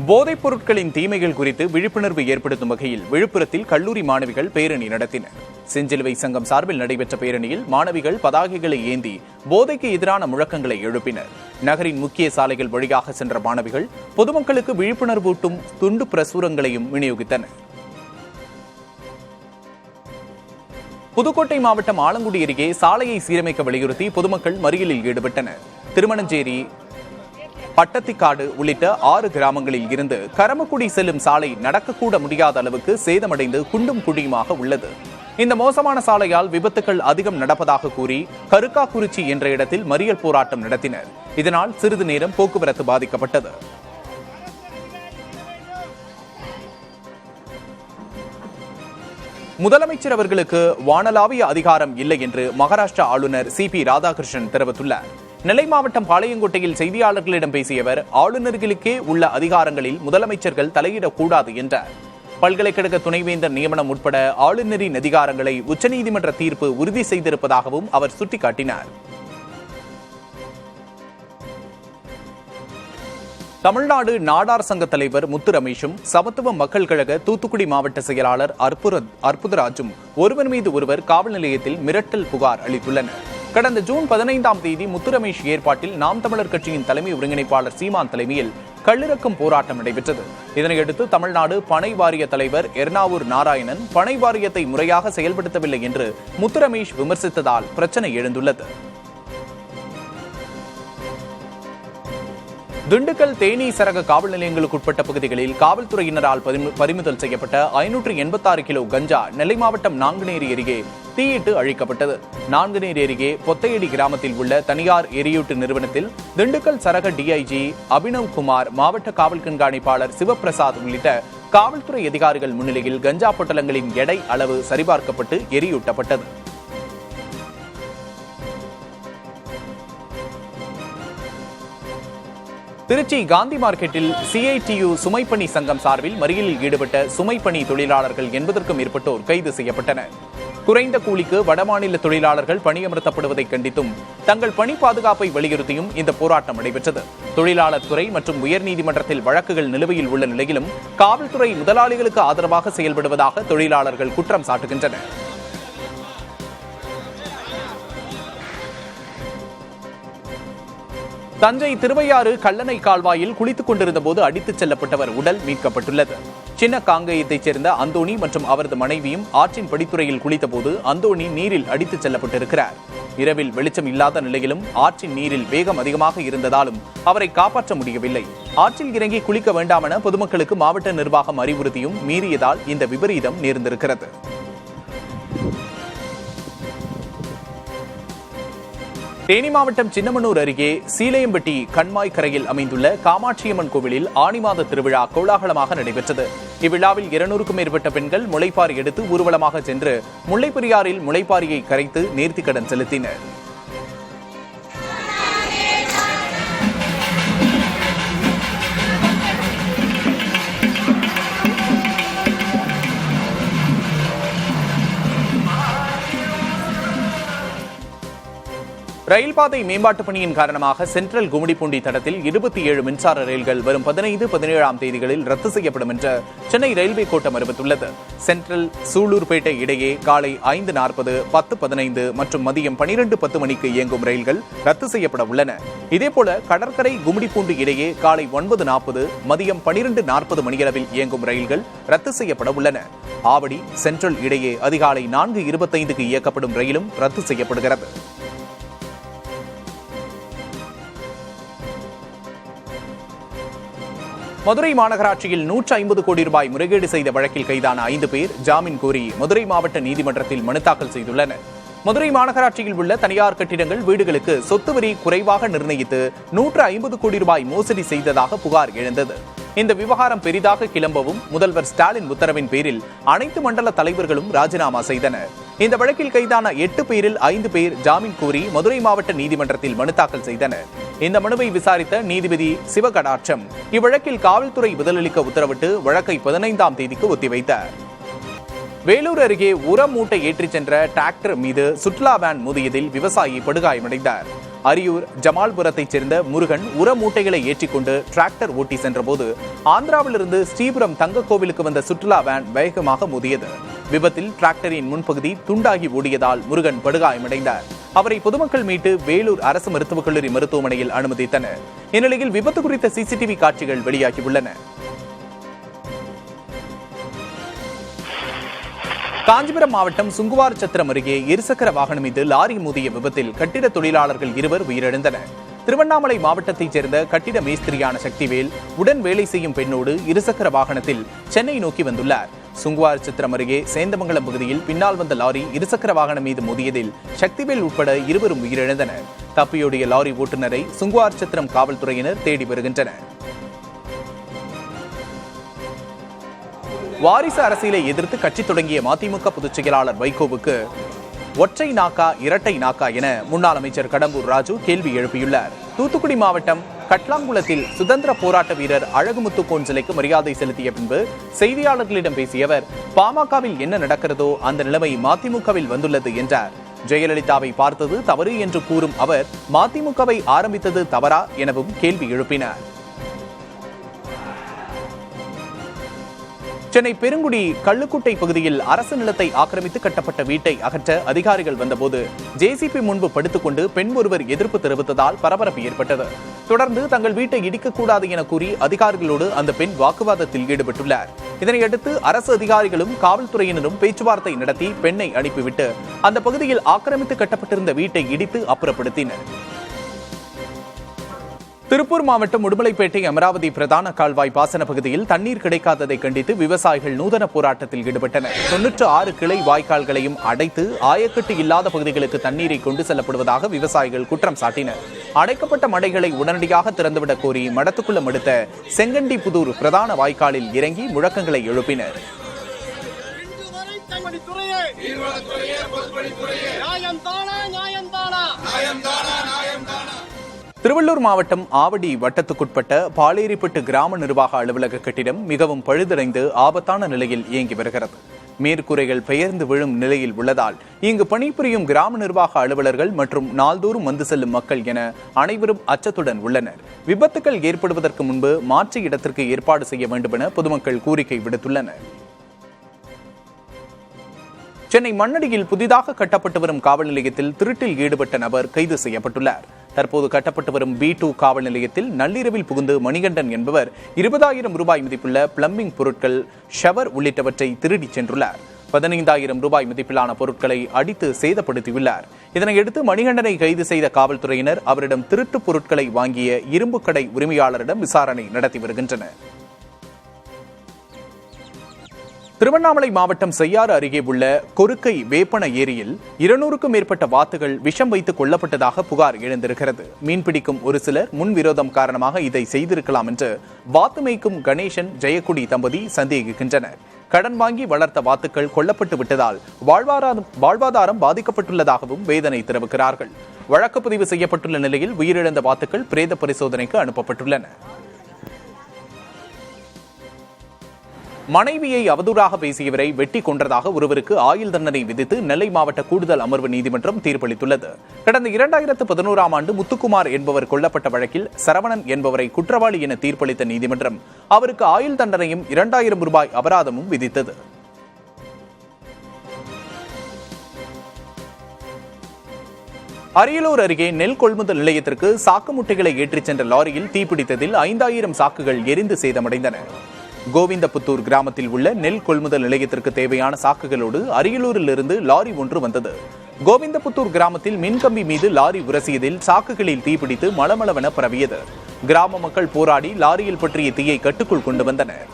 போதைப் பொருட்களின் தீமைகள் குறித்து விழிப்புணர்வு ஏற்படுத்தும் வகையில் விழுப்புரத்தில் கல்லூரி மாணவிகள் பேரணி நடத்தினர். செஞ்சிலுவை சங்கம் சார்பில் நடைபெற்ற பேரணியில் மாணவிகள் பதாகைகளை ஏந்தி போதைக்கு எதிரான முழக்கங்களை எழுப்பினர். நகரின் முக்கிய சாலைகள் வழியாக சென்ற மாணவிகள் பொதுமக்களுக்கு விழிப்புணர்வூட்டும் துண்டு பிரசுரங்களையும் விநியோகித்தனர். புதுக்கோட்டை மாவட்டம் ஆலங்குடி அருகே சாலையை சீரமைக்க வலியுறுத்தி பொதுமக்கள் மறியலில் ஈடுபட்டனர். திருமணஞ்சேரி, பட்டத்திக்காடு உள்ளிட்ட 6 கிராமங்களில் இருந்து கரமக்குடி செல்லும் சாலை நடக்கக்கூட முடியாத அளவுக்கு சேதமடைந்து குண்டும் குழியுமாக உள்ளது. இந்த மோசமான சாலையால் விபத்துக்கள் அதிகம் நடப்பதாக கூறி கருக்காக்குறிச்சி என்ற இடத்தில் மறியல் போராட்டம் நடத்தினர். இதனால் சிறிது நேரம் போக்குவரத்து பாதிக்கப்பட்டது. முதலமைச்சர் அவர்களுக்கு வானளாவிய அதிகாரம் இல்லை என்று மகாராஷ்டிரா ஆளுநர் CP ராதாகிருஷ்ணன் தெரிவித்துள்ளார். நெல்லை மாவட்டம் பாளையங்கோட்டையில் செய்தியாளர்களிடம் பேசிய அவர், ஆளுநர்களுக்கே உள்ள அதிகாரங்களில் முதலமைச்சர்கள் தலையிடக்கூடாது என்றார். பல்கலைக்கழக துணைவேந்தர் நியமனம் உட்பட ஆளுநரின் அதிகாரங்களை உச்சநீதிமன்ற தீர்ப்பு உறுதி செய்திருப்பதாகவும் அவர் சுட்டிக்காட்டினார். தமிழ்நாடு நாடார் சங்க தலைவர் முத்து ரமேஷும் சமத்துவ மக்கள் கழக தூத்துக்குடி மாவட்ட செயலாளர் அற்புதராஜும் ஒருவர் மீது ஒருவர் காவல் நிலையத்தில் மிரட்டல் புகார் அளித்துள்ளனர். கடந்த ஜூன் 15ஆம் தேதி முத்து ரமேஷ் ஏற்பாட்டில் நாம் தமிழர் கட்சியின் தலைமை ஒருங்கிணைப்பாளர் சீமான் தலைமையில் கல்லிறக்கும் போராட்டம் நடைபெற்றது. இதனையடுத்து தமிழ்நாடு பனை வாரிய தலைவர் எர்ணாவூர் நாராயணன் பனை வாரியத்தை முறையாக செயல்படுத்தவில்லை என்று முத்து ரமேஷ் விமர்சித்ததால் பிரச்சனை எழுந்துள்ளது. திண்டுக்கல், தேனி சரக காவல் நிலையங்களுக்கு உட்பட்ட பகுதிகளில் காவல்துறையினரால் பறிமுதல் செய்யப்பட்ட 586 கிலோ கஞ்சா நெல்லை மாவட்டம் நாங்குநேரி அருகே தீயிட்டு அழிக்கப்பட்டது. நாங்குநேரி அருகே பொத்தையடி கிராமத்தில் உள்ள தனியார் எரியூட்டு நிறுவனத்தில் திண்டுக்கல் சரக DIG அபினவ் குமார், மாவட்ட காவல் கண்காணிப்பாளர் சிவபிரசாத் உள்ளிட்ட காவல்துறை அதிகாரிகள் முன்னிலையில் கஞ்சா பொட்டலங்களின் எடை அளவு சரிபார்க்கப்பட்டு எரியூட்டப்பட்டது. திருச்சி காந்தி மார்க்கெட்டில் CITU சுமைப்பணி சங்கம் சார்பில் மறியலில் ஈடுபட்ட சுமைப்பணி தொழிலாளர்கள் 80க்கும் மேற்பட்டோர் கைது செய்யப்பட்டனர். குறைந்த கூலிக்கு வடமாநில தொழிலாளர்கள் பணியமர்த்தப்படுவதை கண்டித்தும் தங்கள் பணி பாதுகாப்பை வலியுறுத்தியும் இந்த போராட்டம் நடைபெற்றது. தொழிலாளர் துறை மற்றும் உயர்நீதிமன்றத்தில் வழக்குகள் நிலுவையில் உள்ள நிலையிலும் காவல்துறை முதலாளிகளுக்கு ஆதரவாக செயல்படுவதாக தொழிலாளர்கள் குற்றம் சாட்டுகின்றனர். தஞ்சை திருவையாறு கல்லணை கால்வாயில் குளித்துக் கொண்டிருந்த போது அடித்துச் செல்லப்பட்டவர் உடல் மீட்கப்பட்டுள்ளது. சின்ன காங்கேயத்தைச் சேர்ந்த அந்தோணி மற்றும் அவரது மனைவியும் ஆற்றின் படித்துறையில் குளித்தபோது அந்தோணி நீரில் அடித்துச் செல்லப்பட்டிருக்கிறார். இரவில் வெளிச்சம் இல்லாத நிலையிலும் ஆற்றின் நீரில் வேகம் அதிகமாக இருந்ததாலும் அவரை காப்பாற்ற முடியவில்லை. ஆற்றில் இறங்கி குளிக்க வேண்டாம் என பொதுமக்களுக்கு மாவட்ட நிர்வாகம் அறிவுறுத்தியும் மீறியதால் இந்த விபரீதம் நேர்ந்திருக்கிறது. தேனி மாவட்டம் சின்னமனூர் அருகே சீலையம்பட்டி கண்மாய் கரையில் அமைந்துள்ள காமாட்சியம்மன் கோவிலில் ஆனி மாத திருவிழா கோலாகலமாக நடைபெற்றது. இவ்விழாவில் 200க்கும் மேற்பட்ட பெண்கள் முளைப்பாரி எடுத்து ஊர்வலமாக சென்று முல்லைப்பெரியாறில் முளைப்பாரியை கரைத்து நேர்த்திக்கடன் செலுத்தினர். ரயில் பாதை மேம்பாட்டு பணியின் காரணமாக சென்ட்ரல் கும்மிடிப்பூண்டி தடத்தில் 27 மின்சார ரயில்கள் வரும் 15, 17ஆம் தேதிகளில் ரத்து செய்யப்படும் என்று சென்னை ரயில்வே கோட்டம் அறிவித்துள்ளது. சென்ட்ரல் சூலூர்பேட்டை இடையே காலை 5:40, 10:15 மற்றும் மதியம் 12:10 மணிக்கு இயங்கும் ரயில்கள் ரத்து செய்யப்பட உள்ளன. இதேபோல கடற்கரை கும்மிடிப்பூண்டி இடையே காலை 9:40, மதியம் 12:40 மணியளவில் இயங்கும் ரயில்கள் ரத்து செய்யப்பட உள்ளன. ஆவடி சென்ட்ரல் இடையே அதிகாலை 4:25க்கு இயக்கப்படும் ரயிலும் ரத்து செய்யப்படுகிறது. மதுரை மாநகராட்சியில் 150 கோடி ரூபாய் முறைகேடு செய்த வழக்கில் கைதான 5 பேர் ஜாமீன் கோரி மதுரை மாவட்ட நீதிமன்றத்தில் மனு தாக்கல் செய்துள்ளனர். மதுரை மாநகராட்சியில் உள்ள தனியார் கட்டிடங்கள், வீடுகளுக்கு சொத்து வரி குறைவாக நிர்ணயித்து 150 கோடி ரூபாய் மோசடி செய்ததாக புகார் எழுந்தது. இந்த விவகாரம் பெரிதாக கிளம்பவும் முதல்வர் ஸ்டாலின் உத்தரவின் பேரில் அனைத்து மண்டல தலைவர்களும் ராஜினாமா செய்தனர். இந்த வழக்கில் கைதான 8 பேரில் 5 பேர் ஜாமீன் கோரி மதுரை மாவட்ட நீதிமன்றத்தில் மனு தாக்கல் செய்தனர். இந்த மனுவை விசாரித்த நீதிபதி சிவகடாட்சம் இவ்வழக்கில் காவல்துறை பதிலளிக்க உத்தரவிட்டு வழக்கை 15ஆம் தேதிக்கு ஒத்திவைத்தார். வேலூர் அருகே உரம் மூட்டை ஏற்றிச் சென்ற டிராக்டர் மீது சுற்றுலா வேன் மோதியதில் விவசாயி படுகாயமடைந்தார். அரியூர் ஜமால்புரத்தைச் சேர்ந்த முருகன் உர மூட்டைகளை ஏற்றிக்கொண்டு டிராக்டர் ஓட்டி சென்றபோது ஆந்திராவிலிருந்து ஸ்ரீபுரம் தங்கக்கோவிலுக்கு வந்த சுற்றுலா வேன் வேகமாக மோதியது. விபத்தில் டிராக்டரின் முன்பகுதி துண்டாகி ஓடியதால் முருகன் படுகாயமடைந்தார். அவரை பொதுமக்கள் மீட்டு வேலூர் அரசு மருத்துவக் கல்லூரி மருத்துவமனையில் அனுமதித்தனர். இந்நிலையில் விபத்து குறித்த சிசிடிவி காட்சிகள் வெளியாகியுள்ளன. காஞ்சிபுரம் மாவட்டம் சுங்குவார் சத்திரம் அருகே இருசக்கர வாகனம் மீது லாரி மோதிய விபத்தில் கட்டிட தொழிலாளர்கள் 2 உயிரிழந்தனர். திருவண்ணாமலை மாவட்டத்தைச் சேர்ந்த கட்டிட மேஸ்திரியான சக்திவேல் உடன் வேலை செய்யும் பெண்ணோடு இருசக்கர வாகனத்தில் சென்னை நோக்கி வந்துள்ளார். சுங்குவார் சத்திரம் அருகே சேந்தமங்கலம் பகுதியில் பின்னால் வந்த லாரி இருசக்கர வாகனம் மீது மோதியதில் சக்திவேல் உட்பட 2 உயிரிழந்தனர். தப்பியோடிய லாரி ஓட்டுநரை சுங்குவார் சத்திரம் காவல்துறையினர் தேடி வருகின்றனர். வாரிசு அரசியலை எதிர்த்து கட்சி தொடங்கிய மதிமுக பொதுச் செயலாளர் வைகோவுக்கு ஒற்றை நாக்கா இரட்டை நாக்கா என முன்னாள் அமைச்சர் கடம்பூர் ராஜு கேள்வி எழுப்பியுள்ளார். தூத்துக்குடி மாவட்டம் கட்லாங்குளத்தில் சுதந்திர போராட்ட வீரர் அழகுமுத்து கோன் சிலைக்கு மரியாதை செலுத்திய பின்பு செய்தியாளர்களிடம் பேசிய அவர், பாமகவில் என்ன நடக்கிறதோ அந்த நிலைமை மதிமுகவில் வந்துள்ளது என்றார். ஜெயலலிதாவை பார்த்தது தவறு என்று கூறும் அவர், மதிமுகவை ஆரம்பித்தது தவறா எனவும் கேள்வி எழுப்பினார். சென்னை பெருங்குடி கள்ளுக்குட்டை பகுதியில் அரசு நிலத்தை ஆக்கிரமித்து கட்டப்பட்ட வீட்டை அகற்ற அதிகாரிகள் வந்தபோது ஜேசிபி முன்பு படுத்துக்கொண்டு பெண் ஒருவர் எதிர்ப்பு தெரிவித்ததால் பரபரப்பு ஏற்பட்டது. தொடர்ந்து தங்கள் வீட்டை இடிக்கக்கூடாது என கூறி அதிகாரிகளோடு அந்த பெண் வாக்குவாதத்தில் ஈடுபட்டுள்ளார். இதனையடுத்து அரசு அதிகாரிகளும் காவல்துறையினரும் பேச்சுவார்த்தை நடத்தி பெண்ணை அனுப்பிவிட்டு அந்த பகுதியில் ஆக்கிரமித்து கட்டப்பட்டிருந்த வீட்டை இடித்து அப்புறப்படுத்தினர். திருப்பூர் மாவட்டம் உடுமலைப்பேட்டை அமராவதி பிரதான கால்வாய் பாசன பகுதியில் தண்ணீர் கிடைக்காததை கண்டித்து விவசாயிகள் நூதன போராட்டத்தில் ஈடுபட்டனர். 96 கிளை வாய்க்கால்களையும் அடைத்து ஆயக்கட்டு இல்லாத பகுதிகளுக்கு தண்ணீரை கொண்டு செல்லப்படுவதாக விவசாயிகள் குற்றம் சாட்டினர். அடைக்கப்பட்ட மடைகளை உடனடியாக திறந்துவிடக் கோரி மடத்துக்குளம் அடுத்த செங்கண்டிபுதூர் பிரதான வாய்க்காலில் இறங்கி முழக்கங்களை எழுப்பினர். திருவள்ளூர் மாவட்டம் ஆவடி வட்டத்துக்குட்பட்ட பாலேரிப்பட்டு கிராம நிர்வாக அலுவலக கட்டிடம் மிகவும் பழுதடைந்து ஆபத்தான நிலையில் இயங்கி வருகிறது. மேற்கூரைகள் பெயர்ந்து விழும் நிலையில் உள்ளதால் இங்கு பணிபுரியும் கிராம நிர்வாக அலுவலர்கள் மற்றும் நாள்தோறும் வந்து செல்லும் மக்கள் என அனைவரும் அச்சத்துடன் உள்ளனர். விபத்துக்கள் ஏற்படுவதற்கு முன்பு மாற்று இடத்திற்கு ஏற்பாடு செய்ய வேண்டும் என பொதுமக்கள் கோரிக்கை விடுத்துள்ளனர். சென்னை மண்ணடியில் புதிதாக கட்டப்பட்டு வரும் காவல் நிலையத்தில் திருட்டில் ஈடுபட்ட நபர் கைது செய்யப்பட்டுள்ளார். தற்போது கட்டப்பட்டு வரும் B2 காவல் நிலையத்தில் நள்ளிரவில் புகுந்து மணிகண்டன் என்பவர் 20,000 ரூபாய் மதிப்புள்ள பிளம்பிங் பொருட்கள், ஷவர் உள்ளிட்டவற்றை திருடிச் சென்றுள்ளார். 15,000 ரூபாய் மதிப்பிலான பொருட்களை அடித்து சேதப்படுத்தியுள்ளார். இதனையடுத்து மணிகண்டனை கைது செய்த காவல்துறையினர் அவரிடம் திருட்டு பொருட்களை வாங்கிய இரும்பு கடை உரிமையாளரிடம் விசாரணை நடத்தி வருகின்றனர். திருவண்ணாமலை மாவட்டம் செய்யாறு அருகே உள்ள கொருக்கை வேப்பன ஏரியில் 200க்கும் மேற்பட்ட வாத்துகள் விஷம் வைத்து கொல்லப்பட்டதாக புகார் எழுந்திருக்கிறது. மீன்பிடிக்கும் ஒரு சிலர் முன்விரோதம் காரணமாக இதை செய்திருக்கலாம் என்று வாத்து மேய்க்கும் கணேசன், ஜெயக்குடி தம்பதி சந்தேகிக்கின்றனர். கடன் வாங்கி வளர்த்த வாத்துக்கள் கொல்லப்பட்டு விட்டதால் வாழ்வாதாரம் பாதிக்கப்பட்டுள்ளதாகவும் வேதனை தெரிவிக்கிறார்கள். வழக்கு பதிவு செய்யப்பட்டுள்ள நிலையில் உயிரிழந்த வாத்துக்கள் பிரேத பரிசோதனைக்கு அனுப்பப்பட்டுள்ளன. மனைவியை அவதூறாக பேசியவரை வெட்டி கொன்றதாக ஒருவருக்கு ஆயுள் தண்டனை விதித்து நெல்லை மாவட்ட கூடுதல் அமர்வு நீதிமன்றம் தீர்ப்பளித்துள்ளது. கடந்த 2011ஆம் ஆண்டு முத்துக்குமார் என்பவர் கொல்லப்பட்ட வழக்கில் சரவணன் என்பவரை குற்றவாளி என தீர்ப்பளித்த நீதிமன்றம் அவருக்கு ஆயுள் தண்டனையும் 2,000 ரூபாய் அபராதமும் விதித்தது. அரியலூர் அருகே நெல் கொள்முதல் நிலையத்திற்கு சாக்கு முட்டைகளை ஏற்றிச் சென்ற லாரியில் தீப்பிடித்ததில் 5,000 சாக்குகள் எரிந்து சேதமடைந்தன. கோவிந்தபுத்தூர் கிராமத்தில் உள்ள நெல் கொள்முதல் நிலையத்திற்கு தேவையான சாக்குகளோடு அரியலூரிலிருந்து லாரி ஒன்று வந்தது. கோவிந்தபுத்தூர் கிராமத்தில் மின்கம்பி மீது லாரி உரசியதில் சாக்குகளில் தீப்பிடித்து மளமளவென பரவியது. கிராம மக்கள் போராடி லாரியில் பற்றிய தீயை கட்டுக்குள் கொண்டு வந்தனர்.